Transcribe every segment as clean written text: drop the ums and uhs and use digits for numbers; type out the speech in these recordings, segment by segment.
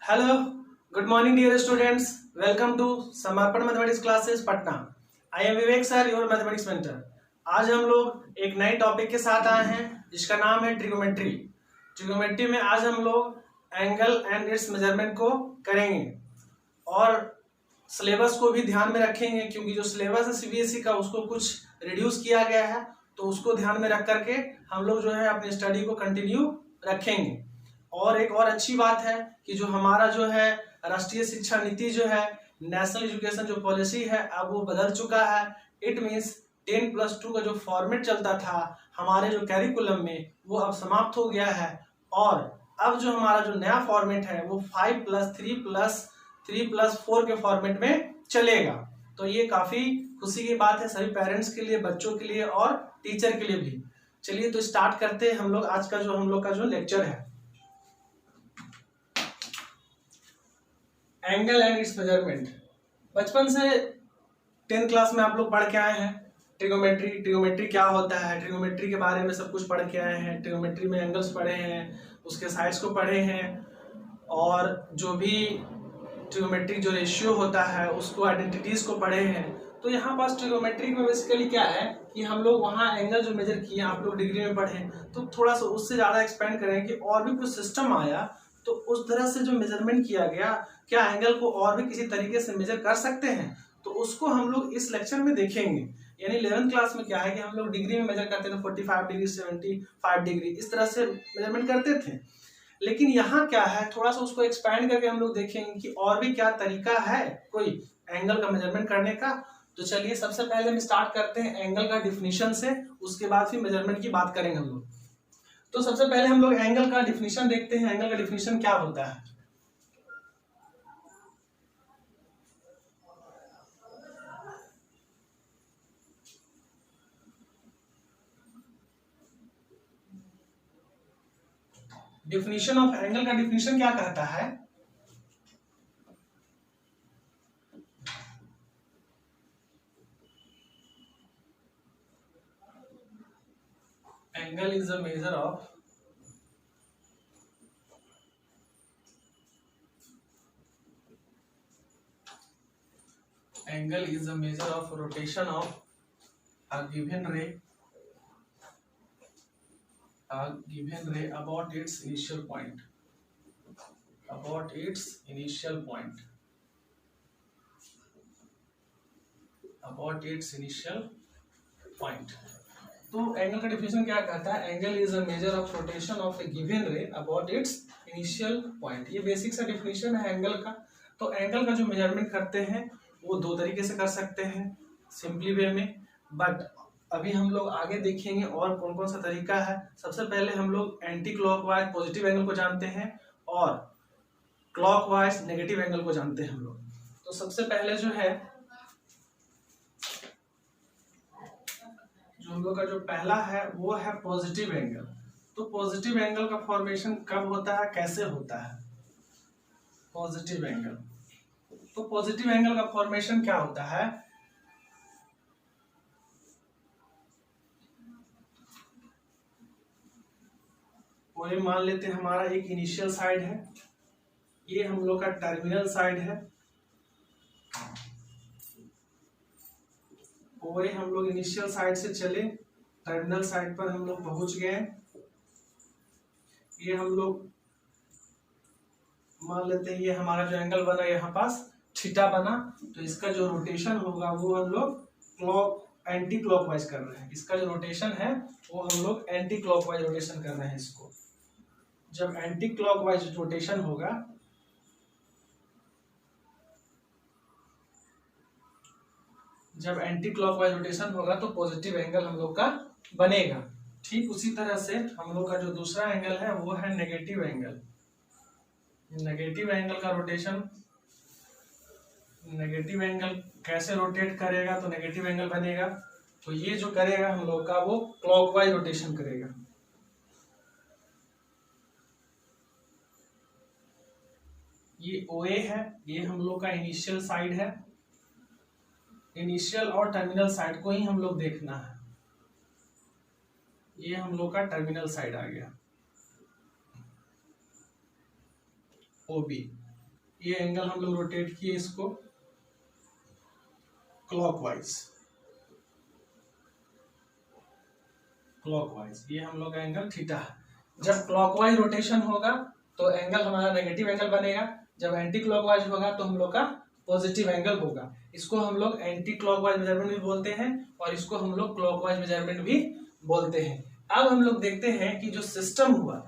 Hello, good morning dear students. Welcome to समर्पण mathematics classes Patna. I am Vivek sir, your mathematics mentor. आज हम लोग एक नए टॉपिक के साथ आए हैं जिसका नाम है ट्रिगोमेट्री. ट्रिगोमेट्री में आज हम लोग एंगल एंड इट्स मेजरमेंट को करेंगे और सिलेबस को भी ध्यान में रखेंगे क्योंकि जो सिलेबस है सीबीएसई का उसको कुछ रिड्यूस किया गया है, तो उसको ध्यान में रख करके हम लोग जो है अपनी स्टडी को कंटिन्यू रखेंगे. और एक और अच्छी बात है कि जो हमारा जो है राष्ट्रीय शिक्षा नीति जो है, नेशनल एजुकेशन जो पॉलिसी है, अब वो बदल चुका है. इट मीन्स 10+2 का जो फॉर्मेट चलता था हमारे जो कैरिकुलम में वो अब समाप्त हो गया है और अब जो हमारा जो नया फॉर्मेट है वो 5+3+3+4 के फॉर्मेट में चलेगा. तो ये काफी खुशी की बात है सभी पेरेंट्स के लिए, बच्चों के लिए और टीचर के लिए भी. चलिए तो स्टार्ट करते हैं हम लोग आज का जो लेक्चर है. Angle and it's measurement. बचपन से 10th क्लास में आप लोग पढ़ के आए हैं ट्रिगोमेट्री क्या होता है, ट्रिगोमेट्री के बारे में सब कुछ पढ़ के आए हैं. ट्रिगोमेट्री में एंगल्स पढ़े हैं, उसके साइड्स को पढ़े हैं और जो भी ट्रिगोमेट्रिक जो रेशियो होता है उसको आइडेंटिटीज को पढ़े हैं. तो यहाँ पास ट्रिगोमेट्रिक में बेसिकली क्या है कि हम लोग वहाँ एंगल जो मेजर किए आप लोग डिग्री में पढ़े, तो थोड़ा सा उससे ज़्यादा एक्सपेंड करें कि और भी कुछ सिस्टम आया तो उस तरह से जो मेजरमेंट किया गया, क्या एंगल को और भी किसी तरीके से मेजर कर सकते हैं, तो उसको हम लोग इस लेक्चर में देखेंगे. यानी 11th क्लास में क्या है कि हम लोग डिग्री में मेजर करते थे 45 डिग्री 75 डिग्री इस तरह से मेजरमेंट करते थे. लेकिन यहाँ क्या है, थोड़ा सा उसको एक्सपैंड करके हम लोग देखेंगे कि और भी क्या तरीका है कोई एंगल का मेजरमेंट करने का. तो चलिए सबसे पहले हम स्टार्ट करते हैं एंगल का डिफिनीशन से, उसके बाद फिर मेजरमेंट की बात करेंगे हम लोग. तो सबसे पहले हम लोग एंगल का डिफिनीशन देखते हैं. एंगल का डिफिनीशन क्या होता है. डिफिनीशन ऑफ एंगल का डिफिनीशन क्या कहता है. Angle is a measure of angle is a measure of rotation of a given ray about its initial point तो एंगल का डिफिनेशन क्या कहता है. Angle is a measure of rotation of A given रे about it's initial point. ये basic सा definition है angle का. तो एंगल का जो मेजरमेंट करते हैं वो दो तरीके से कर सकते हैं, सिंपली वे में, बट अभी हम लोग आगे देखेंगे और कौन कौन सा तरीका है. सबसे पहले हम लोग एंटी क्लॉकवाइज पॉजिटिव एंगल को जानते हैं और क्लॉकवाइज नेगेटिव एंगल को जानते हैं हम लोग. तो सबसे पहले जो है जो हम लोग का जो पहला है वो है पॉजिटिव एंगल. तो पॉजिटिव एंगल का फॉर्मेशन कब होता है, कैसे होता है पॉजिटिव एंगल. तो पॉजिटिव एंगल का फॉर्मेशन क्या होता है. वो ये मान लेते हैं हमारा एक इनिशियल साइड है, ये हम लोग का टर्मिनल साइड है, और हम लोग इनिशियल साइड से चले, टर्मिनल साइड पर हम लोग पहुंच गए. ये हम लोग मान लेते हैं ये हमारा जो एंगल बना यहाँ पास थीटा बना, तो इसका जो रोटेशन होगा वो हम लोग एंटी क्लॉकवाइज कर रहे हैं. इसका जो रोटेशन है वो हम लोग एंटी क्लॉकवाइज रोटेशन कर रहे हैं इसको. जब एंटी क्लॉकवाइज रोटेशन होगा तो पॉजिटिव एंगल हम लोग का बनेगा. ठीक उसी तरह से हम लोग का जो दूसरा एंगल है वो है नेगेटिव एंगल. नेगेटिव एंगल का रोटेशन, नेगेटिव एंगल कैसे रोटेट करेगा, तो नेगेटिव एंगल बनेगा तो ये जो करेगा हम लोग का वो क्लॉकवाइज रोटेशन करेगा. ये OA है, ये हम लोग का इनिशियल साइड है. इनिशियल और टर्मिनल साइड को ही हम लोग देखना है. ये हम लोग का टर्मिनल साइड आ गया OB. ये एंगल हम लोग रोटेट किए इसको क्लॉकवाइज, ये हम लोग का एंगल थीटा है। जब क्लॉकवाइज रोटेशन होगा तो एंगल हमारा नेगेटिव एंगल बनेगा, जब एंटी क्लॉकवाइज होगा तो हम लोग का पॉजिटिव एंगल होगा। इसको हम लोग एंटी क्लॉकवाइज मेजरमेंट भी बोलते हैं और इसको हम लोग क्लॉकवाइज मेजरमेंट भी बोलते हैं। अब हम लोग देखते हैं कि जो सिस्टम हुआ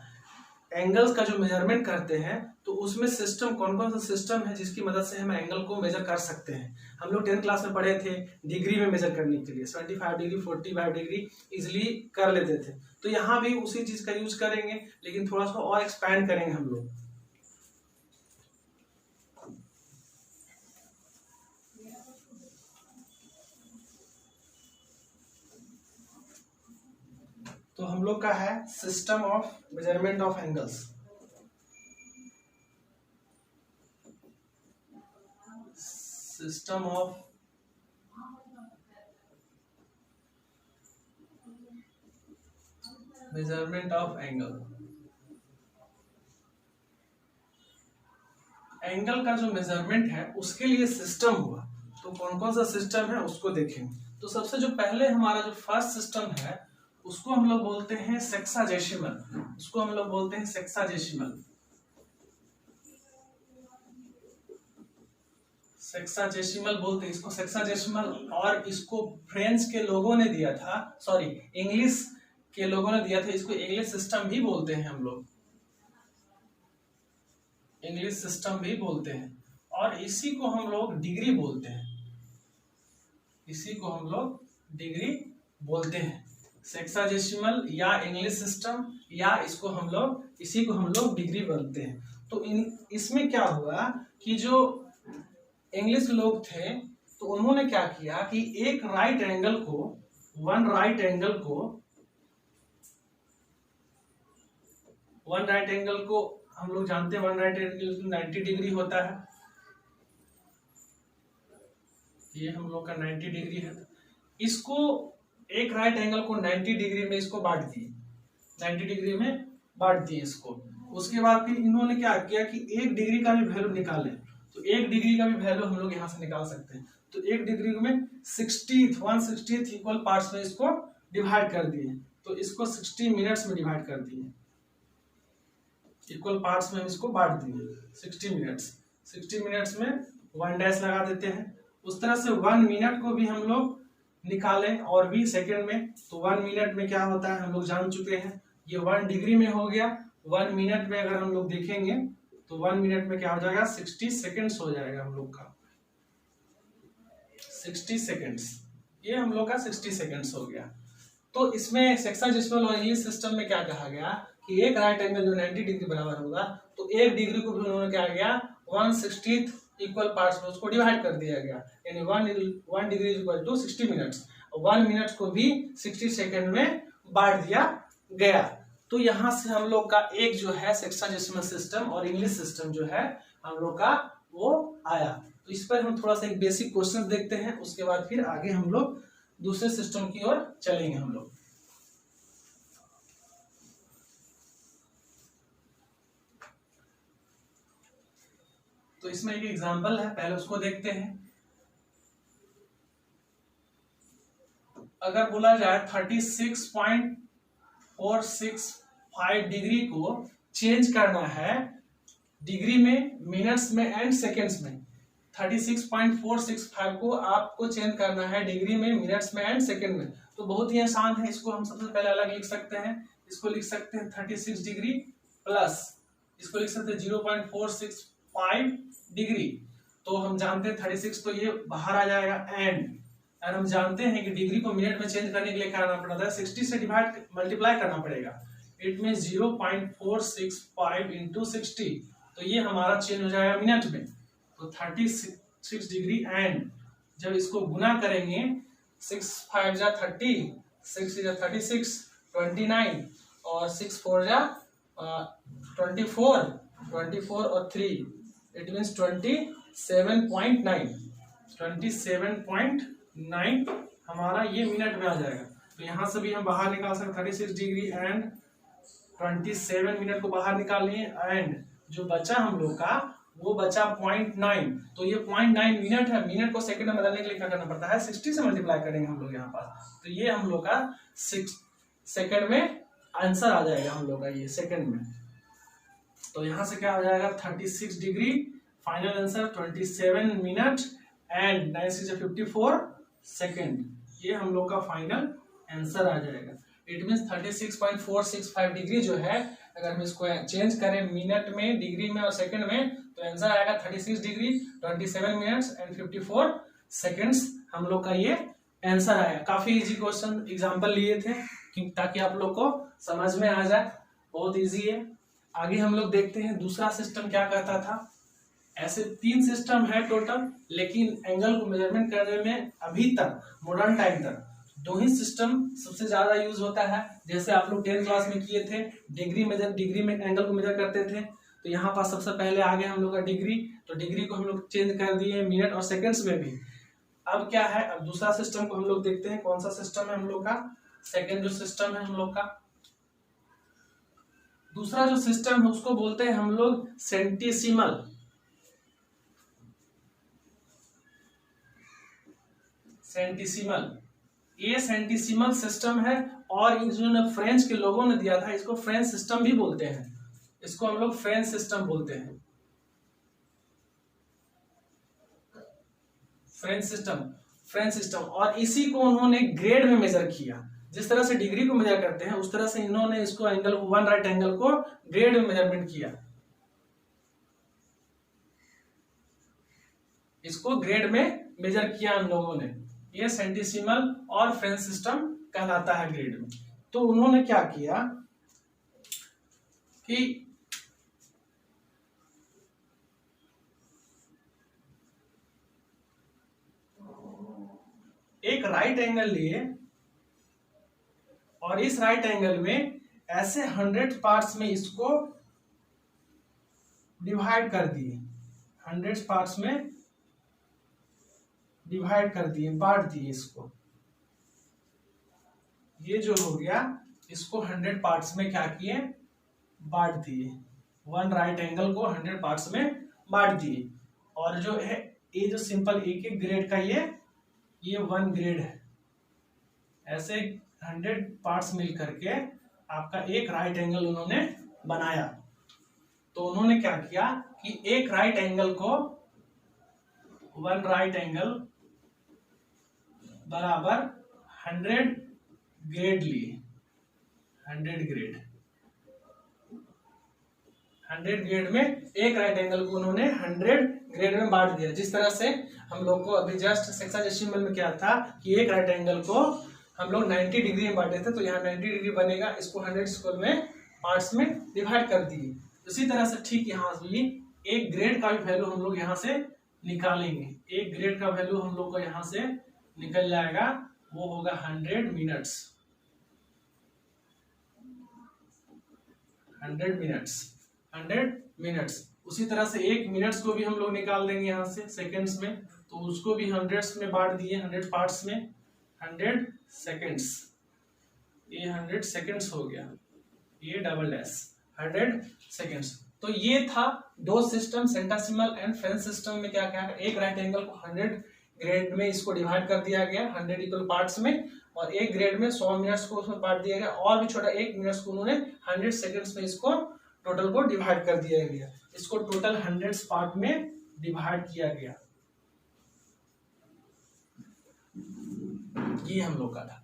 एंगल्स का जो मेजरमेंट करते हैं तो उसमें सिस्टम कौन कौन सा सिस्टम है जिसकी मदद से हम एंगल को मेजर कर सकते हैं। हम लोग 10th क्लास में पढ़े थे डिग्री में मेजर करने के लिए 75 डिग्री 45 डिग्री इजिली कर लेते थे, तो यहाँ भी उसी चीज का यूज करेंगे लेकिन थोड़ा सा और एक्सपैंड करेंगे हम लोग। तो हम लोग का है system of measurement of angles. System of measurement of angle. Angle का जो मेजरमेंट है उसके लिए सिस्टम हुआ, तो कौन कौन सा सिस्टम है उसको देखेंगे। तो सबसे जो पहले हमारा जो फर्स्ट सिस्टम है उसको हम लोग बोलते हैं सेक्साजेसिमल, उसको हम लोग बोलते हैं सेक्साजेसिमल। सेक्साजेसिमल बोलते हैं इसको सेक्साजेसिमल, और इसको फ्रेंच के लोगों ने दिया था, सॉरी इंग्लिश के लोगों ने दिया था, इसको इंग्लिश सिस्टम भी बोलते हैं हम लोग, इंग्लिश सिस्टम भी बोलते हैं। और इसी को हम लोग डिग्री बोलते हैं, इसी को हम लोग डिग्री बोलते हैं। सेक्साजेसिमल या इंग्लिश सिस्टम या इसको हम लोग इसी को हम लोग डिग्री बोलते हैं। तो इसमें क्या हुआ कि जो इंग्लिश लोग थे तो उन्होंने क्या किया कि एक राइट एंगल को वन राइट एंगल को हम लोग जानते हैं वन राइट एंगल 90 डिग्री होता है, ये हम लोग का 90 डिग्री है। इसको एक राइट एंगल को 90 डिग्री में इसको बांट दिए, 90 डिग्री में बांट दिए इसको। उसके बाद फिर इन्होंने क्या किया कि 1 डिग्री का भी वैल्यू निकाले, तो 1 डिग्री का भी वैल्यू हम लोग यहाँ से निकाल सकते हैं। तो 1 डिग्री में 1/60 इक्वल पार्ट्स में इसको डिवाइड कर दिए, तो इसको 60 मिनट्स में डिवाइड कर दिए, इक्वल पार्ट्स में इसको बांट दिए 60 मिनट्स में 1 डैश लगा देते हैं। उस तरह से 1 मिनट को भी हम लोग निकालें और भी सेकंड में, तो 1 मिनट में क्या होता है हम लोग जान चुके हैं, ये 1 डिग्री में हो गया। 1 मिनट में अगर हम लोग देखेंगे तो 1 मिनट में क्या हो जाएगा 60 सेकेंड्स हो जाएगा हम लोग का, 60 सेकेंड्स, ये हम लोग का 60 सेकेंड्स हो गया। तो इसमें सेक्साजेसिमल और इंग्लिश सिस्टम में क्या कहा गया कि एक राइट एंगल जो 90 डिग्री बराबर होगा तो 1 डिग्री को भी उन्होंने क्या किया 1/60 इक्वल पार्ट्स में उसको डिवाइड कर दिया गया, यानी 1 degree equal to 60 minutes, 1 minute को भी 60 सेकेंड में बांट दिया गया। तो यहाँ से हम लोग का एक जो है सेक्साजेसिमल सिस्टम और इंग्लिश सिस्टम जो है हम लोग का वो आया। तो इस पर हम थोड़ा सा एक बेसिक क्वेश्चन देखते हैं, उसके बाद फिर आगे हम लोग दूसरे सिस्टम की ओर चलेंगे हम लोग। तो इसमें एक एग्जांपल है, पहले उसको देखते हैं। अगर बोला जाए 36.465 डिग्री को चेंज करना है डिग्री में, मिनट्स में एंड सेकेंड्स में, 36.465 को आपको चेंज करना है डिग्री में, मिनट्स में एंड सेकेंड में, तो बहुत ही आसान है। इसको हम सबसे पहले अलग लिख सकते हैं, इसको लिख सकते हैं 36 डिग्री प्लस इसको लिख सकते हैं 0.465 डिग्री। तो हम जानते हैं 36 तो ये बाहर आ जाएगा, एंड हम जानते हैं कि डिग्री को मिनट में चेंज करने के लिए क्या करना पड़ता है 60 से डिवाइड मल्टीप्लाई करना पड़ेगा, इट मीन 0.465 इंटू 60, तो ये हमारा चेंज हो जाएगा मिनट में। तो 36 डिग्री एंड जब इसको गुना करेंगे 6 5 जा 30, 6 जा 36, 29 और 6 4 जा 24 और 3 इट मीन्स 27.9 हमारा ये मिनट में आ जाएगा। तो यहाँ से भी हम बाहर निकाल सकते 36 डिग्री एंड 27 मिनट को बाहर निकाल लिए, एंड जो बचा हम लोग का वो बचा 0.9। तो ये 0.9 मिनट है। मिनट को सेकंड में बदलने के लिए क्या करना पड़ता है, 60 से मल्टीप्लाई करेंगे हम लोग यहाँ पास। तो ये हम लोग का 6 सेकंड में आंसर आ जाएगा हम लोग का, ये सेकंड में। तो यहाँ से क्या हो जाएगा, 36 degree. Final answer 27 minute and 9 6 54 second. ये हम लोग का फाइनल आंसर आ जाएगा। इट मीन्स 36.465 डिग्री जो है, अगर हम इसको चेंज करें मिनट में, डिग्री में और सेकंड में, तो आंसर आएगा 36 डिग्री 27 मिनट्स एंड 54 सेकेंड्स। हम लोग का ये आंसर आएगा। काफी इजी क्वेश्चन एग्जांपल लिए थे ताकि आप लोग को समझ में आ जाए, बहुत इजी है। आगे हम लोग देखते हैं दूसरा सिस्टम क्या कहता था। ऐसे 3 सिस्टम है टोटल, लेकिन एंगल को मेजरमेंट करने में अभी तक मॉडर्न टाइम तक 2 ही सिस्टम सबसे ज्यादा यूज होता है। जैसे आप लोग 10th क्लास में किए थे, डिग्री में एंगल को मेजर करते थे। तो यहाँ पर सबसे पहले आगे हम लोग का डिग्री, तो डिग्री को हम लोग चेंज कर दिए मिनट और सेकंड्स में भी। अब क्या है, अब दूसरा सिस्टम को हम लोग देखते हैं। कौन सा सिस्टम है हम लोग का, सेकेंड जो सिस्टम है हम लोग का, दूसरा जो सिस्टम है उसको बोलते हैं हम लोग सेंटीसिमल। ये सेंटीसिमल सिस्टम है, और इन्होंने फ्रेंच के लोगों ने दिया था, इसको फ्रेंच सिस्टम भी बोलते हैं। इसको हम लोग फ्रेंच सिस्टम बोलते हैं, फ्रेंच सिस्टम। और इसी को उन्होंने ग्रेड में मेजर किया। जिस तरह से डिग्री को मेजर करते हैं, उस तरह से इन्होंने इसको एंगल को, वन राइट एंगल को ग्रेड में मेजरमेंट किया। इसको ग्रेड में मेजर किया हम लोगों ने। ये सेंटीसिमल और फ्रेंच सिस्टम कहलाता है ग्रेड में। तो उन्होंने क्या किया कि एक राइट एंगल लिए, और इस राइट एंगल में ऐसे 100 पार्ट्स में इसको डिवाइड कर दिए। 100 पार्ट्स में डिवाइड कर दिए, बांट दिए इसको। ये जो हो गया, इसको 100 पार्ट्स में क्या किए, बांट दिए। वन राइट एंगल को 100 पार्ट्स में बांट दिए। और जो है ये जो सिंपल एक एक ग्रेड का ये 1 ग्रेड है। ऐसे 100 पार्ट्स मिल करके आपका एक राइट एंगल उन्होंने बनाया। तो उन्होंने क्या किया कि एक राइट एंगल को, 1 राइट एंगल बराबर 100 ग्रेड लिए। 100 ग्रेड में एक राइट एंगल को उन्होंने 100 ग्रेड में बांट दिया। जिस तरह से हम लोग को अभी जस्ट सेक्साडेसिमल में क्या था कि एक राइट एंगल को हम लोग 90 डिग्री में बांटे थे, तो यहाँ 90 डिग्री बनेगा। इसको 100 स्क्वायर में पार्ट्स में डिवाइड कर दिए। उसी तरह से ठीक यहाँ भी एक ग्रेड का भी वैल्यू हम लोग यहाँ से निकालेंगे। एक ग्रेड का वैल्यू हम लोग को यहाँ से निकल जाएगा, वो होगा 100 मिनट्स। 100 मिनट्स। उसी तरह से एक मिनट्स को भी हम लोग निकाल देंगे यहाँ से सेकेंड्स में, तो उसको भी 100 में बांट दिए, 100 पार्ट्स में। 100 सेकेंड्स, ये 100 सेकेंड्स हो गया, ये डबल डैश 100 सेकेंड्स। तो ये था 2 सिस्टम, सेंटासिमल एंड फ्रेंच सिस्टम में क्या क्या है। एक राइट एंगल को 100 ग्रेड में इसको डिवाइड कर दिया गया 100 इक्वल पार्ट्स में, और एक ग्रेड में 100 मिनट्स को उसमें बांट दिया गया, और भी छोटा 1 मिनट्स को उन्होंने 100 सेकेंड्स में इसको टोटल को डिवाइड कर दिया गया। इसको टोटल 100 पार्ट में डिवाइड किया गया। ये हम लोग का था।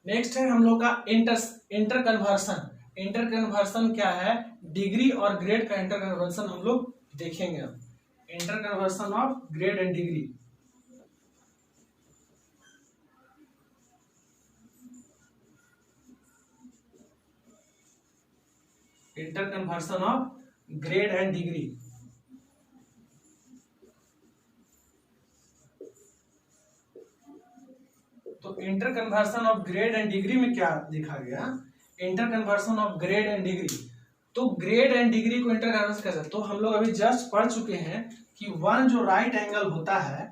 नेक्स्ट है हम लोग का इंटर कन्वर्सन। इंटर कन्वर्सन क्या है, डिग्री और ग्रेड का इंटर कन्वर्सन हम लोग देखेंगे। Inter conversion of grade and degree. Inter conversion of grade and degree. तो inter conversion of grade and degree में क्या देखा गया, inter conversion of grade and degree. तो ग्रेड एंड डिग्री को इंटर कन्वर्सन कैसे, तो हम लोग अभी जस्ट पढ़ चुके हैं कि वन जो राइट एंगल होता है,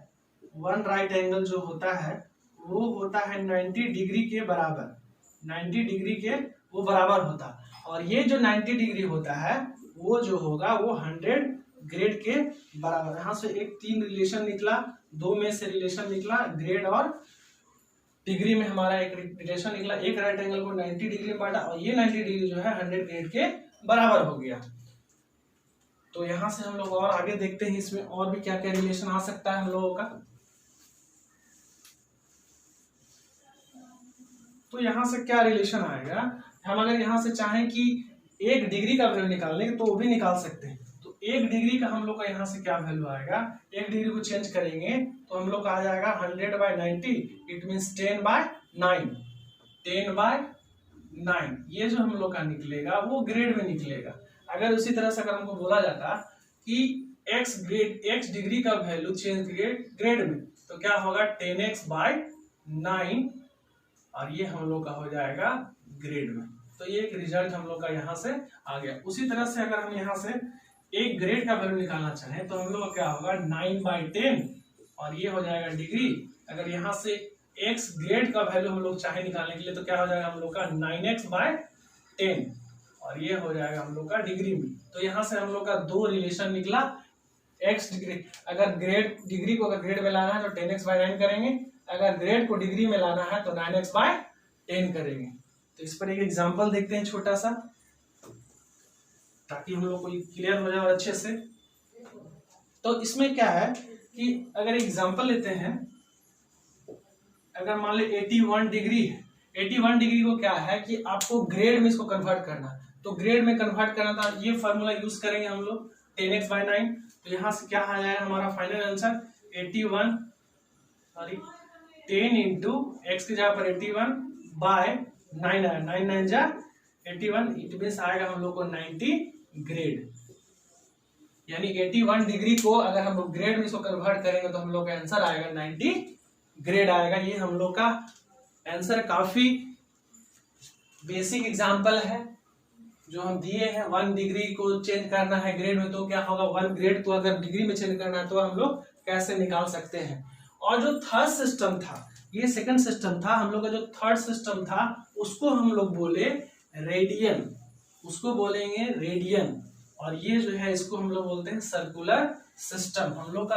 वन राइट एंगल जो होता है वो होता है 90 डिग्री के बराबर। 90 डिग्री के वो बराबर होता है। और ये जो 90 डिग्री होता है वो जो होगा वो 100 ग्रेड के बराबर। यहाँ से एक 3 रिलेशन निकला, 2 में से रिलेशन निकला ग्रेड और डिग्री में हमारा एक रिलेशन निकला। एक राइट एंगल को 90 डिग्री में बांटा और ये 90 डिग्री जो है 100 ग्रेड के बराबर हो गया। तो यहाँ से हम लोग और आगे देखते हैं इसमें और भी क्या क्या रिलेशन आ सकता है हम लोगों का। तो यहाँ से क्या रिलेशन आएगा, हम अगर यहाँ से चाहें कि 1 डिग्री का वैल्यू निकालने तो वो भी निकाल सकते हैं। तो 1 डिग्री का हम लोग का यहाँ से क्या वैल्यू आएगा, 1 डिग्री को चेंज करेंगे तो हम लोग का आ जाएगा 100/90, इट मीन्स 10/9, 10/9। ये जो हम लोग का निकलेगा वो ग्रेड में निकलेगा। अगर उसी तरह से अगर हमको बोला जाता कि x डिग्री का वैल्यू चेंज ग्रेड में, तो क्या होगा 10x/9 और ये हम लोग का हो जाएगा ग्रेड में। तो ये एक रिजल्ट हम लोग का यहाँ से आ गया। उसी तरह से अगर हम यहाँ से एक ग्रेड का वैल्यू निकालना चाहें तो हम लोग का क्या होगा 9/10 और ये हो जाएगा डिग्री। अगर यहाँ से x ग्रेड का वैल्यू हम लोग चाहे निकालने के लिए तो क्या हो जाएगा हम लोग का 9x/10 और ये हो जाएगा हम लोग का डिग्री में। तो यहाँ से हम लोग का 2 रिलेशन निकला। x डिग्री, अगर डिग्री को अगर ग्रेड में लाना है तो 10x/9 करेंगे, अगर ग्रेड को डिग्री में लाना है तो 9x/10 करेंगे। तो इस पर एक एग्जांपल देखते हैं छोटा सा, ताकि हम लोग को क्लियर हो जाए और अच्छे से। तो इसमें क्या है कि अगर एग्जांपल लेते हैं, अगर मान लो 81 डिग्री है, 81 डिग्री को क्या है कि आपको ग्रेड में इसको कन्वर्ट करना, तो ग्रेड में कन्वर्ट करना था, ये फॉर्मूला यूज करेंगे हम लोग 10x/9। तो यहाँ से क्या आ जाएगा हमारा फाइनल आंसर 10 इंटू एक्स की जगह पर 81/9 आया, 9 9 जा 81, इट मीन्स आएगा हम लोग को 90 ग्रेड। यानी 81 डिग्री को अगर हम लोग ग्रेड में इसको कन्वर्ट करेंगे तो हम लोग का आंसर आएगा 90 ग्रेड आएगा। ये हम लोग का आंसर काफी बेसिक एग्जांपल है जो हम दिए हैं। 1 डिग्री को चेंज करना है ग्रेड में तो क्या होगा, 1 ग्रेड को अगर डिग्री में चेंज करना है तो हम लोग कैसे निकाल सकते हैं। और जो थर्ड सिस्टम था, ये सेकंड सिस्टम था, हम लोग का जो थर्ड सिस्टम था उसको हम लोग बोले रेडियन, उसको बोलेंगे रेडियन। और ये जो है इसको हम लोग बोलते हैं सर्कुलर सिस्टम। हम लोग का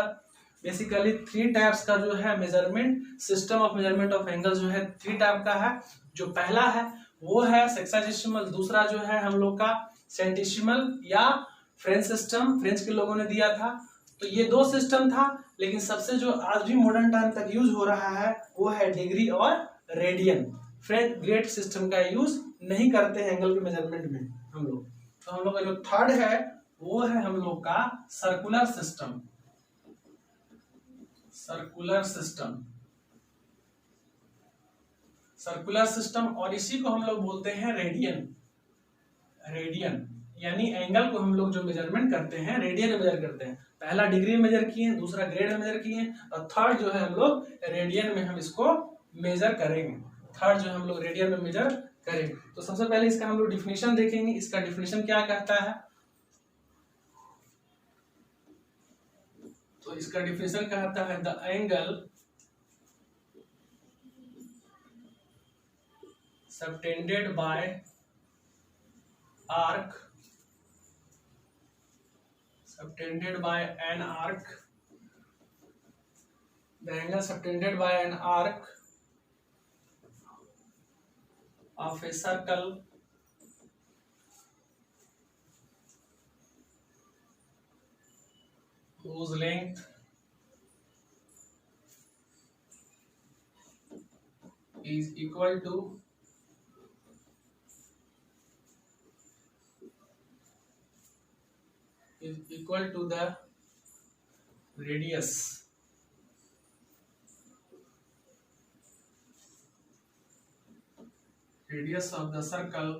बेसिकली 3 टाइप्स का जो है measurement, system of measurement of angle जो है 3 टाइप का है। जो पहला है वो है सेक्साडेसिमल, दूसरा जो है हम लोग का सेंटिसिमल या फ्रेंच सिस्टम, फ्रेंच के लोगों ने दिया था। तो ये 2 सिस्टम था, लेकिन सबसे जो आज भी मॉडर्न टाइम तक यूज हो रहा है वो है डिग्री और रेडियन। फ्रेंच ग्रेड सिस्टम का यूज नहीं करते हैं एंगल के मेजरमेंट में हम लोग। तो हम लोग का जो थर्ड है वो है हम लोग का circular system, circular system, circular system. और इसी को हम लोग बोलते हैं रेडियन। रेडियन यानी एंगल को हम लोग जो मेजरमेंट करते हैं रेडियन में मेजर करते हैं। पहला डिग्री में मेजर किए, दूसरा ग्रेड में मेजर किए और थर्ड जो है हम लोग रेडियन में हम इसको मेजर करेंगे। थर्ड जो हम लोग रेडियन में मेजर करेंगे। तो सबसे पहले इसका हम लोग डिफिनेशन देखेंगे। इसका डिफिनेशन क्या कहता है, तो इसका डिफिनेशन कहता है the angle subtended by arc, subtended by an arc, the angle subtended by an arc of a circle whose length is equal to the radius of the circle।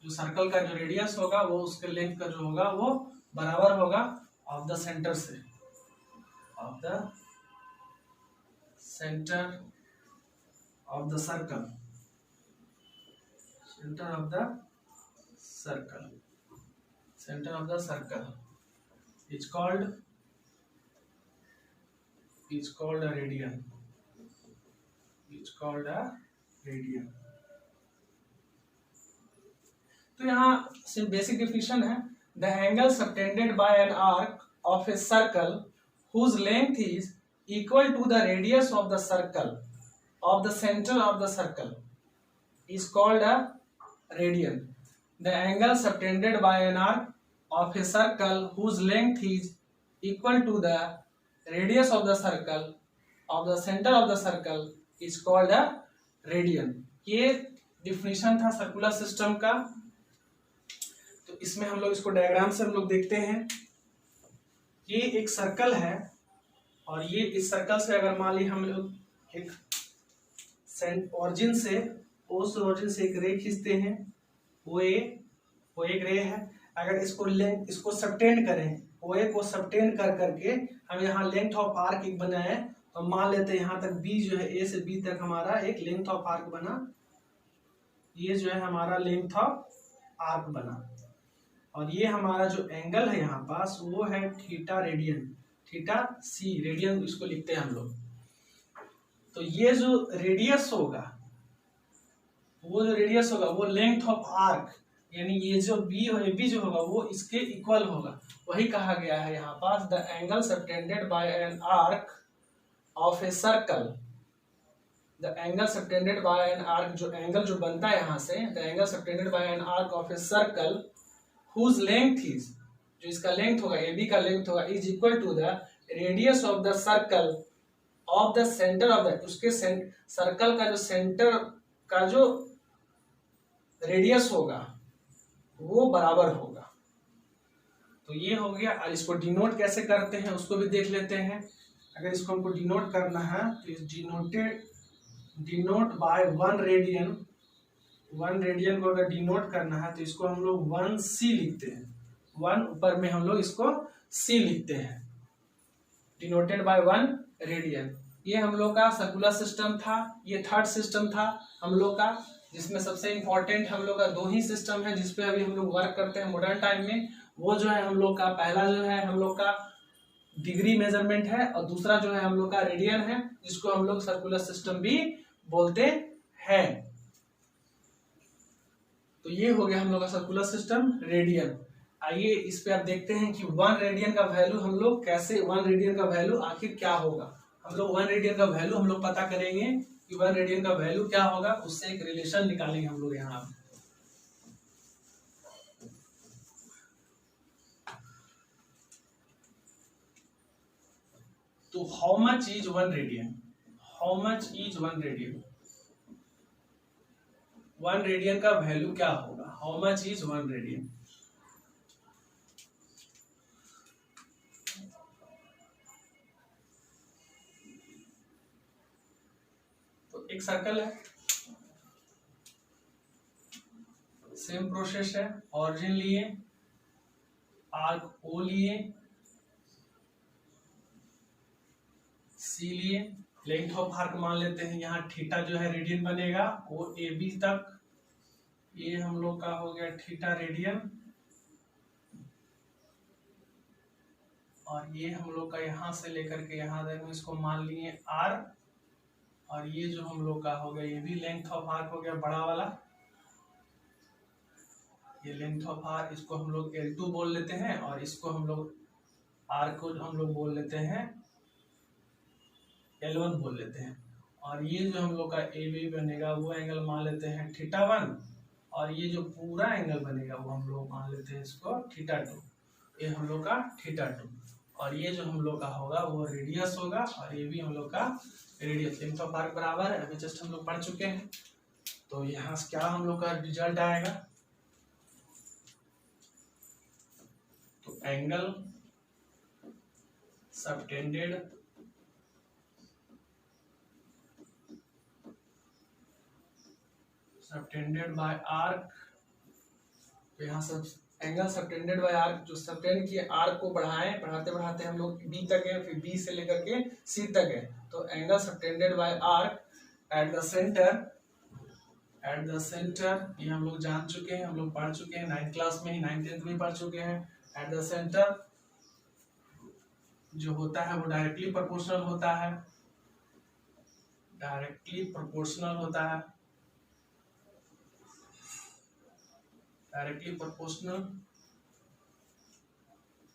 जो सर्कल का जो रेडियस होगा वो उसके length का जो होगा वो बराबर होगा ऑफ द सेंटर से, of the centre of the circle, centre of the circle, center of the circle is called a radian, is called a radian। तो यहाँ सिर्फ बेसिक डेफिनेशन है the angle subtended by an arc of a circle whose length is equal to the radius of the circle of the center of the circle is called a radian. The angle subtended by an arc of a circle whose length is equal to the radius of the circle of the center of the circle is called a radian. ये definition था circular system का। तो इसमें हम लोग इसको diagram से हम लोग देखते हैं। ये एक सर्कल है और ये इस सर्कल से अगर मान ली हम लोग एक ओरिजिन से उस ओरिजिन से एक रे खींचते हैं, वो एक रे है। अगर इसको सबटेंड करें, ओ ए को सबटेंड कर करके हम यहाँ लेंथ ऑफ आर्क एक बनाए, तो मान लेते हैं यहाँ तक बी जो है, ए से बी तक हमारा एक लेंथ ऑफ आर्क बना। ये जो है हमारा लेंथ ऑफ आर्क बना और ये हमारा जो एंगल है यहाँ पास वो है थीटा रेडियन, थीटा सी रेडियन इसको लिखते हैं हम लोग। तो ये जो रेडियस होगा वो लेंथ ऑफ आर्क, यानी ये जो बी जो होगा वो इसके इक्वल होगा। वही कहा गया है यहाँ पास, the angle subtended by an arc of a circle. The angle subtended by an arc, जो एंगल जो बनता है यहाँ से, the angle subtended by an arc of a circle whose length is, जो इसका लेंथ होगा, ए बी का लेंथ होगा, is equal to the radius of the circle of the centre of the, उसके सर्कल का जो सेंटर का जो रेडियस होगा वो बराबर होगा। तो ये हो गया। और इसको डिनोट कैसे करते हैं उसको भी देख लेते हैं। अगर इसको हमको डिनोट करना है तो इस डिनोट बाय 1 रेडियन, 1 रेडियन को अगर डिनोट करना है तो इसको हम लोग 1c लिखते हैं। 1 ऊपर में हम लोग इसको c लिखते हैं, डिनोटेड बाय 1 रेडियन। ये हम लोग का सर्कुलर सिस्टम था। ये थर्ड सिस्टम था हम लोग का, जिसमें सबसे इंपॉर्टेंट हम लोग का 2 ही सिस्टम है जिसपे अभी हम लोग वर्क करते हैं मॉडर्न टाइम में। वो जो है हम लोग का पहला जो है हम लोग का डिग्री मेजरमेंट है और दूसरा जो है हम लोग का रेडियन है, जिसको हम लोग सर्कुलर सिस्टम भी बोलते हैं। तो ये हो गया हम लोग का सर्कुलर सिस्टम रेडियन। आइए इस पे आप देखते हैं कि 1 रेडियन का वैल्यू हम लोग कैसे, 1 रेडियन का वैल्यू आखिर क्या होगा। हम लोग 1 रेडियन का वैल्यू हम लोग पता करेंगे कि 1 रेडियन का वैल्यू क्या होगा, उससे एक रिलेशन निकालेंगे हम लोग यहाँ। तो how much is 1 radian, how much is 1 radian, 1 radian का वैल्यू क्या होगा, हाउ मच इज 1 रेडियन। तो एक सर्कल है, सेम प्रोसेस है, ऑरिजिन लिए, आर्क ओ लिए, सी लिए, लेंथ ऑफ आर्क मान लेते हैं यहाँ थीटा जो है रेडियन बनेगा, वो ए बी तक, ये हम लोग का हो गया थीटा रेडियन, और ये हम लोग का यहाँ से लेकर के यहाँ तक इसको मान लिए आर, और ये जो हम लोग का हो गया ये भी लेंथ ऑफ आर्क हो गया बड़ा वाला, ये लेंथ ऑफ आर्क, इसको हम लोग L2 बोल लेते हैं और इसको हम लोग आर को हम लोग बोल लेते हैं L1 बोल लेते हैं। और ये जो हम लोग का ए बी बनेगा वो एंगल मान लेते हैं थीटा 1, और ये जो पूरा एंगल बनेगा वो हम लोग मान लेते हैं इसको थीटा 2, ये हम लोग का थीटा 2, और ये जो हम लोग का होगा वो रेडियस होगा, और ये भी हम लोग का रेडियस। लेंथ ऑफ आर्क बराबर है, अभी जस्ट हम लोग पढ़ चुके हैं। तो यहाँ से क्या हम लोग का रिजल्ट आएगा, तो एंगल सबटेंडेड बाय आर्क, तो यहाँ सब एंगल सबटेंडेड बाय आर्क, जो सबटेंड किए आर्क को बढ़ाएं, बढ़ाते बढ़ाते हम लोग बी तक है, फिर बी से लेकर के सी तक है। तो angle subtended bye arc at the centre, ये हम लोग जान चुके हैं, हम लोग पढ़ चुके हैं 9th क्लास में ही, 9th 10th में पढ़ चुके हैं। एट द सेंटर जो होता है वो डायरेक्टली प्रोपोर्शनल होता है, डायरेक्टली प्रोपोर्शनल होता है, directly proportional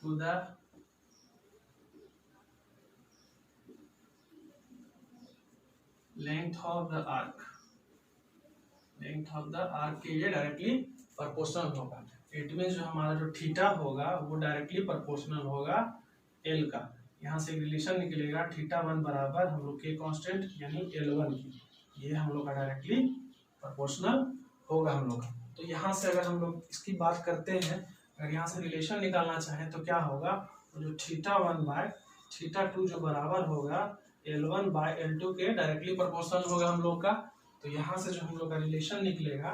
to the length of the arc, length of the arc के ये डायरेक्टली प्रोपोर्शनल होगा। इट मीन जो हमारा जो थीटा होगा वो डायरेक्टली प्रोपोर्शनल होगा एल का। यहाँ से रिलेशन निकलेगा थीटा 1 बराबर हम लोग के कांस्टेंट यानी L1 की, ये हम लोग का डायरेक्टली प्रोपोर्शनल होगा हम लोग का। तो यहाँ से अगर हम लोग इसकी बात करते हैं, अगर यहाँ से रिलेशन निकालना चाहें तो क्या होगा, जो थीटा 1 बाय थीटा 2 जो बराबर होगा L1 बाय L2 के डायरेक्टली प्रोपोर्शनल होगा हम लोग का। तो यहाँ से जो हम लोग का रिलेशन निकलेगा,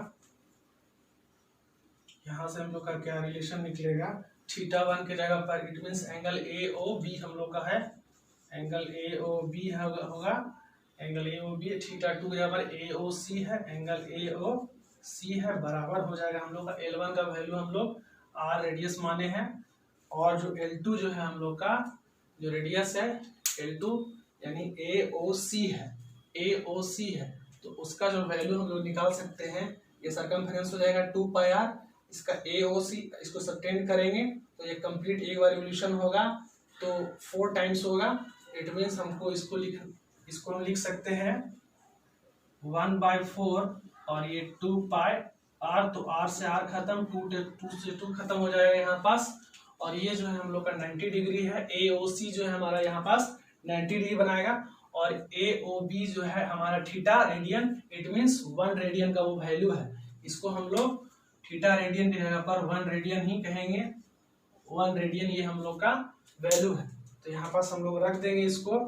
यहाँ से हम लोग का क्या रिलेशन निकलेगा, थीटा 1 के जगह पर इट मीन्स एंगल AOB हम लोग का है, एंगल AOB होगा, एंगल AOB। थीटा 2 के जगह पर AOC है, एंगल AOC है, बराबर हो जाएगा हम लोग का L1 का वैल्यू हम लोग R रेडियस माने हैं, और जो L2 जो है हम लोग का जो रेडियस है L2 यानी AOC है, AOC है, तो उसका जो वैल्यू हम लोग निकाल सकते हैं, ये सरकमफेरेंस हो जाएगा 2 पाई r, इसका AOC इसको सबटेंड करेंगे तो ये कंप्लीट एक बार रिवोल्यूशन होगा तो 4 टाइम्स होगा। इट मीन्स हमको इसको हम लिख सकते हैं 1/4 और ये 2 पाई r, तो r से r खत्म, 2 से 2 खत्म हो जाएगा यहाँ पास, और ये जो है हम लोग का 90 डिग्री है। AOC जो है हमारा यहाँ पास 90 डिग्री बनाएगा, और AOB जो है हमारा theta radian, it means 1 radian का वो वैल्यू है। इसको हम लोग थीटा रेडियन की जगह पर 1 रेडियन ही कहेंगे, 1 रेडियन ये हम लोग का वैल्यू है। तो यहाँ पास हम लोग रख देंगे इसको,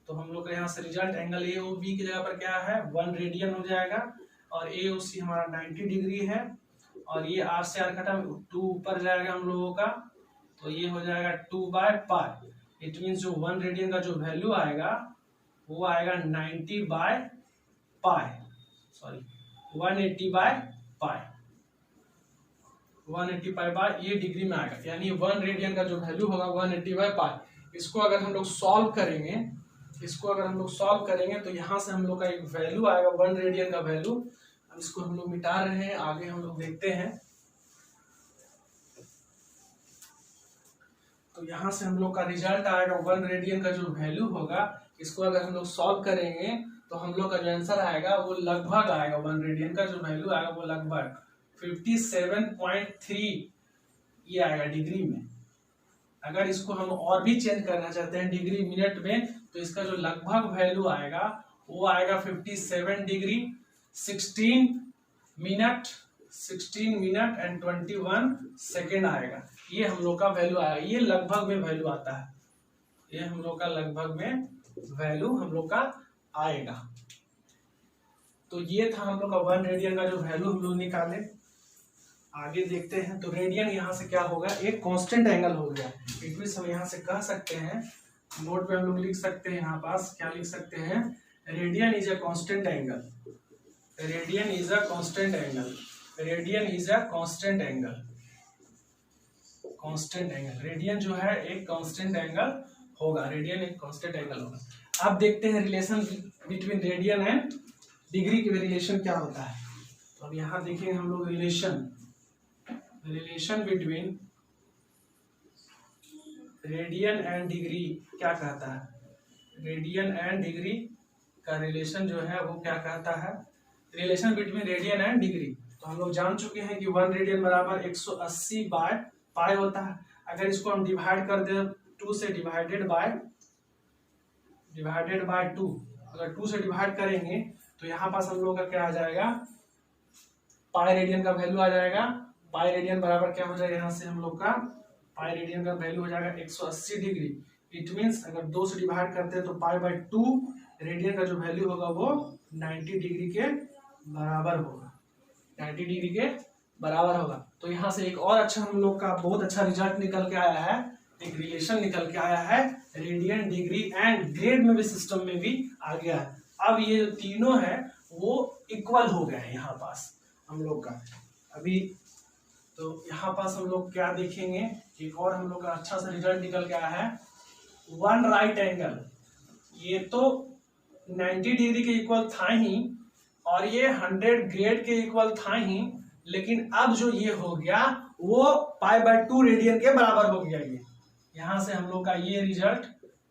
तो हम लोग का यहाँ से रिजल्ट एंगल AOB की जगह पर क्या है 1 रेडियन हो जाएगा, और AOC हमारा 90 डिग्री है, और ये r से r खत्म 2 ऊपर जाएगा हम लोगों का, तो ये हो जाएगा 2/पाई। इट मीन्स जो 1 रेडियन का जो वैल्यू आएगा वो आएगा 90/पाई, सॉरी 180/पाई, 180/पाई ये डिग्री में आएगा, यानी 1 रेडियन का जो वैल्यू होगा 180/पाई। इसको अगर हम लोग सॉल्व करेंगे, तो यहाँ से हम लोग का एक वैल्यू आएगा 1 रेडियन का वैल्यू। अब इसको हम लोग मिटा रहे हैं, आगे हम लोग देखते हैं। तो यहाँ से हम लोग का रिजल्ट आएगा 1 रेडियन का जो वैल्यू होगा, इसको अगर हम लोग सॉल्व करेंगे तो हम लोग का जो आंसर आएगा वो लगभग आएगा, 1 रेडियन का जो वैल्यू आएगा वो लगभग 57.3 ये आएगा डिग्री में। अगर इसको हम और भी चेंज करना चाहते हैं डिग्री मिनट में, तो इसका जो लगभग वैल्यू आएगा वो आएगा 57 डिग्री 16 मिनट एंड 21 सेकेंड आएगा। ये हम लोग का वैल्यू आएगा, ये लगभग में वैल्यू आता है, ये हम लोग का लगभग में वैल्यू हम लोग का आएगा। तो ये था हम लोग का 1 रेडियन का जो वैल्यू हम लोग निकाले। आगे देखते हैं, तो रेडियन यहाँ से क्या होगा, एक कांस्टेंट एंगल हो गया। इट मींस हम यहाँ से कह सकते हैं, नोट पे हम लोग लिख सकते हैं, यहाँ पास क्या लिख सकते हैं, radian is a constant angle, radian is a constant angle, radian is a constant angle, constant angle, radian जो है एक कांस्टेंट एंगल होगा, रेडियन एक कांस्टेंट एंगल होगा। अब देखते हैं relation between radian and degree के रिलेशन क्या होता है। तो अब यहाँ देखेंगे हम लोग relation between radian and degree क्या कहता है। रेडियन एंड डिग्री का रिलेशन जो है वो क्या कहता है, relation between radian and degree. तो हम लोग जान चुके हैं कि 1 रेडियन बराबर 180/पाई होता है। अगर इसको हम डिवाइड कर दे 2 से डिवाइडेड बाय 2, अगर 2 से डिवाइड करेंगे तो यहाँ पास हम लोग का क्या आ जाएगा, पाई रेडियन का वैल्यू आ जाएगा। पाई रेडियन बराबर क्या हो जाएगा, यहाँ से हम लोग का पाई रेडियन का वैल्यू हो जाएगा 180 डिग्री। इट मीन्स अगर 2 से डिवाइड करते हैं तो पाई/2 रेडियन का जो वैल्यू होगा वो 90 डिग्री के बराबर होगा, 90 डिग्री के बराबर होगा। तो यहाँ से एक और अच्छा हम लोग का बहुत अच्छा रिजल्ट निकल के आया है, एक रिलेशन निकल के आया है, रेडियन, डिग्री एंड ग्रेड में भी, सिस्टम में भी आ गया है। अब ये जो तीनों है वो इक्वल हो गए हैं यहाँ पास हम लोग का अभी। तो यहाँ पास हम लोग क्या देखेंगे, एक और हम लोग का अच्छा सा रिजल्ट निकल के आया है, 1 राइट एंगल। ये तो 90 डिग्री के इक्वल था ही, और ये 100 ग्रेड के इक्वल था ही, लेकिन अब जो ये हो गया वो पाई/2 रेडियन के बराबर हो गया। ये यहाँ से हम लोग का ये रिजल्ट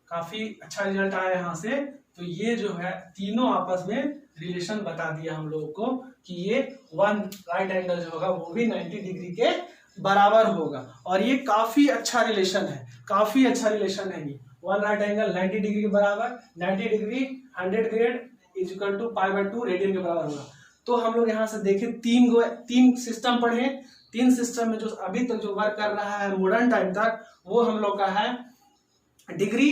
काफी अच्छा रिजल्ट आया यहाँ से। तो ये जो है तीनों आपस में रिलेशन बता दिया हम लोगों को कि ये वन राइट एंगल जो होगा वो भी 90 डिग्री के बराबर होगा। और ये काफी अच्छा रिलेशन है, काफी अच्छा रिलेशन है ये। वन राइट एंगल 90 डिग्री के बराबर, 90 degree 100 grade is equal to π/2 radian के बराबर होगा। तो हम लोग यहाँ से देखें तीन सिस्टम पढ़े। तीन सिस्टम में जो अभी तक जो वर्क कर रहा है मॉडर्न टाइम तक, वो हम लोग का है डिग्री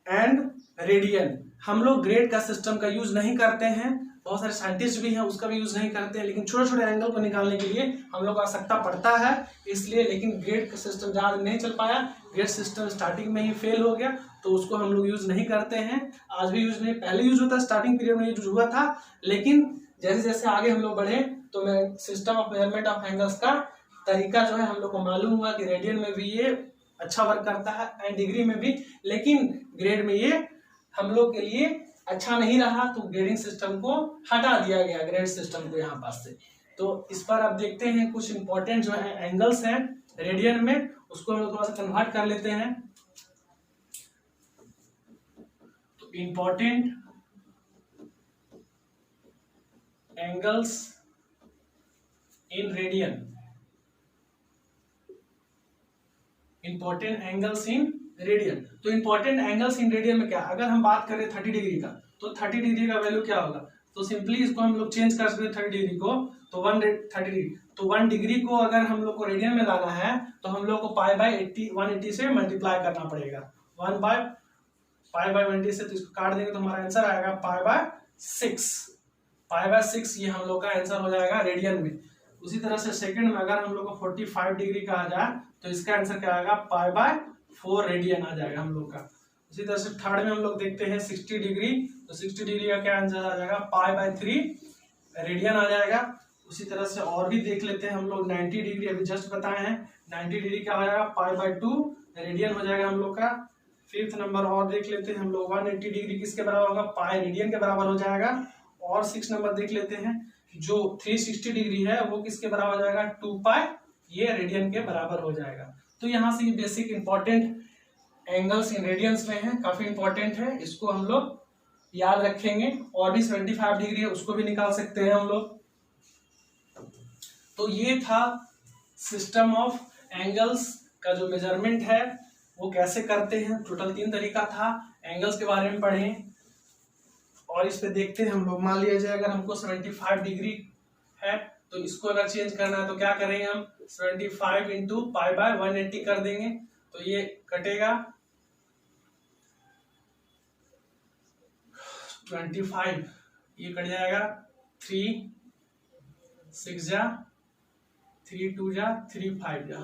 एंड रेडियन। हम लोग ग्रेड का सिस्टम का यूज नहीं करते हैं, बहुत सारे साइंटिस्ट भी हैं उसका भी यूज नहीं करते हैं, लेकिन छोटे छोटे एंगल को निकालने के लिए हम लोग को आवश्यकता पड़ता है इसलिए। लेकिन ग्रेड का सिस्टम ज़्यादा नहीं चल पाया, ग्रेड सिस्टम स्टार्टिंग में ही फेल हो गया, तो उसको हम लोग यूज नहीं करते हैं। आज भी यूज नहीं, पहले यूज होता, स्टार्टिंग पीरियड में यूज हुआ था, लेकिन जैसे जैसे आगे हम लोग बढ़े तो मैं system of measurement of angles का तरीका जो है हम लोग को मालूम हुआ कि रेडियन में भी ये अच्छा वर्क करता है एंड डिग्री में भी, लेकिन ग्रेड में ये हम लोग के लिए अच्छा नहीं रहा, तो ग्रेडिंग सिस्टम को हटा दिया गया, ग्रेड सिस्टम को यहाँ पास से। तो इस पर आप देखते हैं कुछ इंपॉर्टेंट जो है एंगल्स हैं रेडियन में, उसको हम लोग थोड़ा सा कन्वर्ट कर लेते हैं। तो important angles in radian, important angles in radian. तो इंपॉर्टेंट एंगल्स इन रेडियन में क्या, अगर हम बात करें 30 डिग्री का, तो 30 डिग्री का वैल्यू क्या होगा, तो सिंपली इसको हम लोग चेंज कर सकते हैं 30 डिग्री को, तो 30 डिग्री, तो 1 डिग्री को अगर हम लोग को रेडियन में लाना है तो हम लोग को π/80 180 से मल्टीप्लाई करना पड़ेगा, 1/π/180 से, तो इसको काट देंगे तो हमारा आंसर आएगा π/6, π/6 ये हम लोग का आंसर हो जाएगा रेडियन में। उसी तरह से सेकंड में अगर हम लोग को 45 डिग्री का आ जाए तो इसका आंसर क्या आएगा, π/4 रेडियन आ जाएगा हम लोग का। उसी तरह से थर्ड में हम लोग देखते हैं 60 डिग्री, तो 60 डिग्री का क्या आंसर आ जाएगा, π/3 रेडियन आ जाएगा। उसी तरह से और भी देख लेते हैं हम लोग 90 डिग्री अभी जस्ट बताए हैं, 90 डिग्री का हो जाएगा π/2 रेडियन हो जाएगा हम लोग का। फिफ्थ नंबर और देख लेते हैं हम लोग 180 डिग्री किसके बराबर होगा, पाई रेडियन के बराबर हो जाएगा। और 6 नंबर देख लेते हैं जो 360 डिग्री है वो किसके बराबर हो जाएगा, 2 ये रेडियन के बराबर हो जाएगा। तो यहाँ से ये basic important angles in radiance में है, काफी इंपॉर्टेंट है, इसको हम लोग याद रखेंगे। और भी 75 डिग्री है उसको भी निकाल सकते हैं हम लोग। तो ये था सिस्टम ऑफ एंगल्स का जो मेजरमेंट है वो कैसे करते हैं, टोटल 3 तरीका था, एंगल्स के बारे में पढ़े। और इस पे देखते हैं हम लोग, मान लिया जाए अगर हमको 75 डिग्री है तो इसको अगर चेंज करना है तो क्या करेंगे हम, 75 इंटू π/180 कर देंगे, तो ये कटेगा 25, ये कट जाएगा 3 6 जा 3 2 जा 3 5 जा,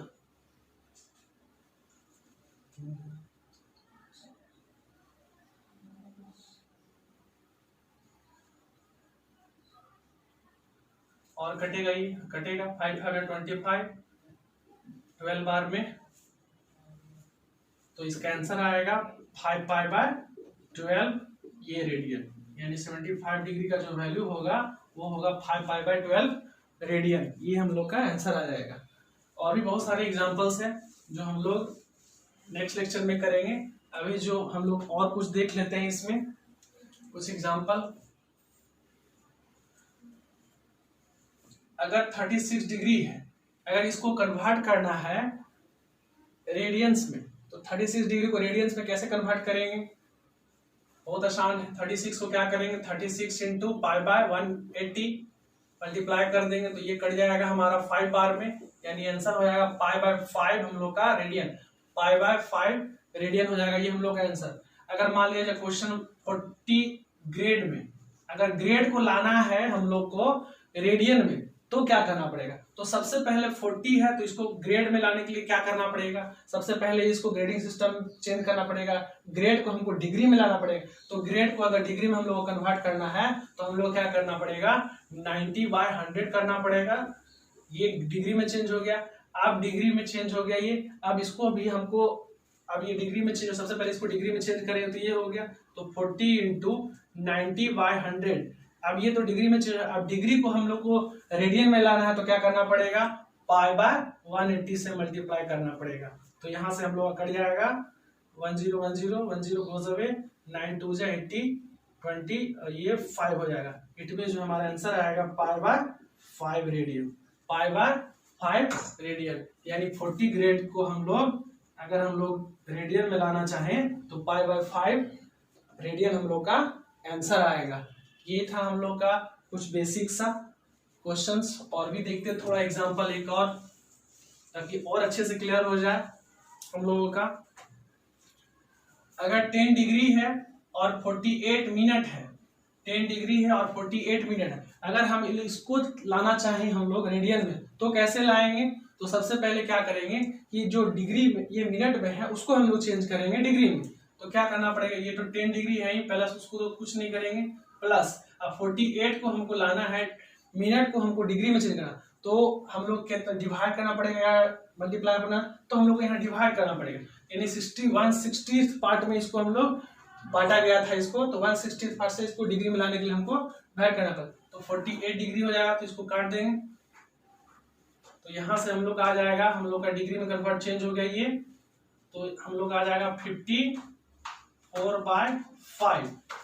और कटेगा, ये कटेगा 5 5 25 12 बार में, तो इसका आंसर आएगा 5π/12 ये रेडियन, यानी 75 डिग्री का जो वैल्यू होगा वो होगा 5π/12 रेडियन, ये हम लोग का आंसर आ जाएगा। और भी बहुत सारे एग्जांपल्स हैं जो हम लोग नेक्स्ट लेक्चर में करेंगे। अभी जो हम लोग और कुछ देख लेते हैं, इसमें कुछ एग्जांपल। अगर 36 डिग्री है, अगर इसको कन्वर्ट करना है रेडियंस में, तो 36 डिग्री को रेडियंस में कैसे कन्वर्ट करेंगे, बहुत आसान है। 36 को क्या करेंगे, 36 इंटू π/180 मल्टीप्लाई कर देंगे, तो ये कट जाएगा हमारा 5 बार में, यानी आंसर हो जाएगा π/5 हम लोग का रेडियन, π/5 रेडियन हो जाएगा ये हम लोग का आंसर। अगर मान लिया जाए क्वेश्चन 40 ग्रेड में, अगर ग्रेड को लाना है हम लोग को रेडियन में तो क्या करना पड़ेगा, तो सबसे पहले 40 है तो इसको ग्रेड में लाने के लिए क्या करना पड़ेगा, सबसे पहले इसको ग्रेडिंग सिस्टम चेंज करना पड़ेगा, ग्रेड को हमको डिग्री में लाना पड़ेगा। तो ग्रेड को अगर डिग्री में हम लोग को कन्वर्ट करना है तो हम लोग क्या करना पड़ेगा, 90/100 करना पड़ेगा। ये डिग्री में चेंज हो गया, अब डिग्री में चेंज हो गया ये, अब इसको भी हमको, अब ये डिग्री में चेंज, सबसे पहले इसको डिग्री में चेंज करें तो ये हो गया, तो 40 इंटू 90/100, अब ये तो डिग्री में चेंज, अब डिग्री को हम लोग को रेडियन में लाना है तो क्या करना पड़ेगा, π/180 से मल्टीप्लाई करना पड़ेगा, तो यहाँ से हम लोग कट जाएगा 10 10 10 गोज अवे, 9 2 जा 80 20 और ये 5 हो जाएगा। इट मीन जो हमारा आंसर आएगा π/5 रेडियन, π/5 रेडियन। यानी 40 ग्रेड को हम लोग अगर हम लोग रेडियन में लाना चाहें तो π/5 रेडियन हम लोग का आंसर आएगा। ये था हम लोग का कुछ बेसिक सा क्वेश्चंस। और भी देखते हैं थोड़ा एग्जांपल एक और, ताकि और अच्छे से क्लियर हो जाए हम लोगों का। अगर 10 डिग्री है और 48 मिनट है, 10 डिग्री है और 48 मिनट है, अगर हम इसको लाना चाहें हम लोग रेडियन में तो कैसे लाएंगे? तो सबसे पहले क्या करेंगे कि जो डिग्री में ये मिनट में है उसको हम लोग चेंज करेंगे डिग्री में। तो क्या करना पड़ेगा, ये तो 10 डिग्री है ही, प्लस उसको तो कुछ नहीं करेंगे, प्लस अब 48 को हमको लाना है, मिनट को हमको डिग्री में चेंज करना, तो हम लोग क्या डिवाइड करना पड़ेगा या मल्टीप्लाई करना, तो हम लोग को यहाँ डिवाइड करना पड़ेगा। यानी 1/60 पार्ट में इसको हम लोग बांटा गया था इसको, तो 1/60 पार्ट से इसको डिग्री में लाने के लिए हमको डिवाइड करना पड़ेगा। तो 48 डिग्री हो जाएगा, तो इसको काट देंगे, तो यहाँ से हम लोग आ जाएगा, हम लोग का डिग्री में कन्वर्ट चेंज हो गया ये, तो हम लोग आ जाएगा 54/5,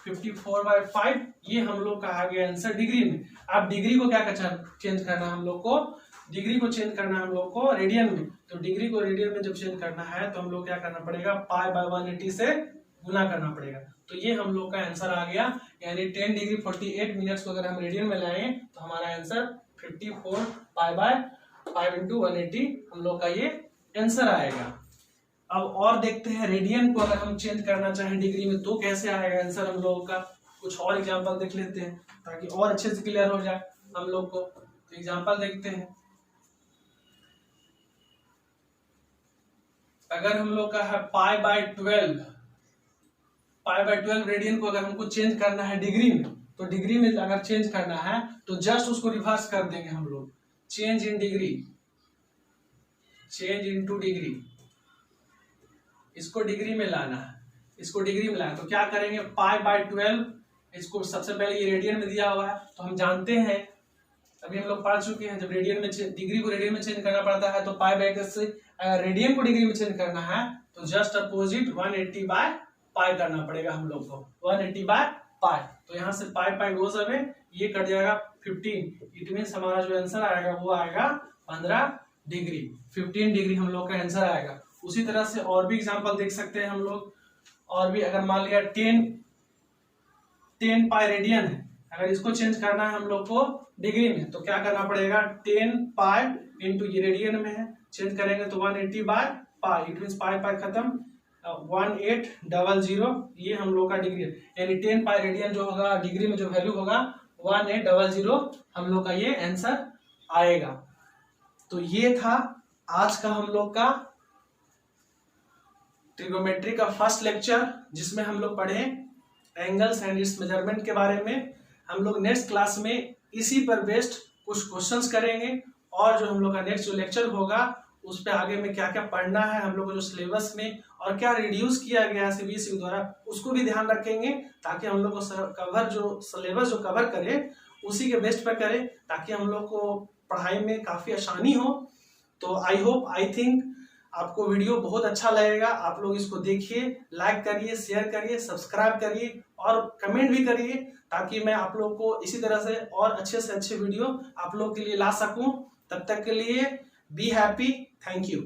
54/5 ये हम लोग का आ गया आंसर डिग्री में। अब डिग्री को क्या चेंज करना है हम लोग को, डिग्री को चेंज करना है हम लोग को रेडियन में। तो डिग्री को रेडियन में जब चेंज करना है तो हम लोग क्या करना पड़ेगा, π/180 से गुना करना पड़ेगा। तो ये हम लोग का आंसर आ गया। यानी 10 डिग्री 48 मिनट्स को अगर हम रेडियन में लाएं तो हमारा आंसर 54 π/5 × 180 हम लोग का ये आंसर आएगा। अब और देखते हैं रेडियन को अगर हम चेंज करना चाहें डिग्री में तो कैसे आएगा आंसर हम लोगों का। कुछ और एग्जांपल देख लेते हैं ताकि और अच्छे से क्लियर हो जाए हम लोग को। तो एग्जांपल देखते हैं, अगर हम लोग का है π/12 रेडियन को अगर हमको चेंज करना है डिग्री में, तो डिग्री में अगर चेंज करना है तो जस्ट उसको रिवर्स कर देंगे हम लोग, change in degree, change into degree, इसको डिग्री में लाना है, इसको डिग्री में लाना। तो क्या करेंगे, π/12 इसको सबसे पहले ये रेडियन में दिया हुआ है, तो हम जानते हैं, अभी हम लोग पढ़ चुके हैं, जब रेडियन में डिग्री को रेडियन में चेंज करना पड़ता है तो π/12 से अगर रेडियन को डिग्री में चेंज करना है तो जस्ट अपोजिट 180/π करना पड़ेगा हम लोग को, 180/π। तो यहाँ से π गोज अवे, ये कट जाएगा 15। इट मीन्स हमारा जो आंसर आएगा वो आएगा 15 डिग्री, 15 डिग्री हम लोग का आंसर आएगा। उसी तरह से और भी एग्जांपल देख सकते हैं हम लोग। और भी अगर मान लिया 10 पाई रेडियन है, अगर इसको चेंज करना है हम लोग को डिग्री में तो क्या करना पड़ेगा, 10 पाई इंटू ये रेडियन में है, चेंज करेंगे तो 180/π। इट मीन्स पाई खत्म, 1800 ये हम लोग का डिग्री है। यानी 10 पाई रेडियन जो होगा डिग्री में जो वैल्यू होगा 1800 हम लोग का ये आंसर आएगा। तो ये था आज का हम लोग का ट्रिगोमेट्री का फर्स्ट लेक्चर, जिसमें हम लोग पढ़े एंगल्स एंड इट्स मेजरमेंट के बारे में। हम लोग नेक्स्ट क्लास में इसी पर बेस्ड कुछ क्वेश्चंस करेंगे, और जो हम लोग का नेक्स्ट जो लेक्चर होगा उस पर आगे में क्या क्या पढ़ना है हम लोग को जो सिलेबस में, और क्या रिड्यूस किया गया है सीबीएसई द्वारा उसको भी ध्यान रखेंगे, ताकि हम लोग को कवर जो सिलेबस जो कवर करे उसी के बेस्ट पर करें, ताकि हम लोग को पढ़ाई में काफ़ी आसानी हो। तो आई थिंक आपको वीडियो बहुत अच्छा लगेगा। आप लोग इसको देखिए, लाइक करिए, शेयर करिए, सब्सक्राइब करिए और कमेंट भी करिए, ताकि मैं आप लोग को इसी तरह से और अच्छे से अच्छे वीडियो आप लोग के लिए ला सकूं। तब तक के लिए बी हैप्पी, थैंक यू।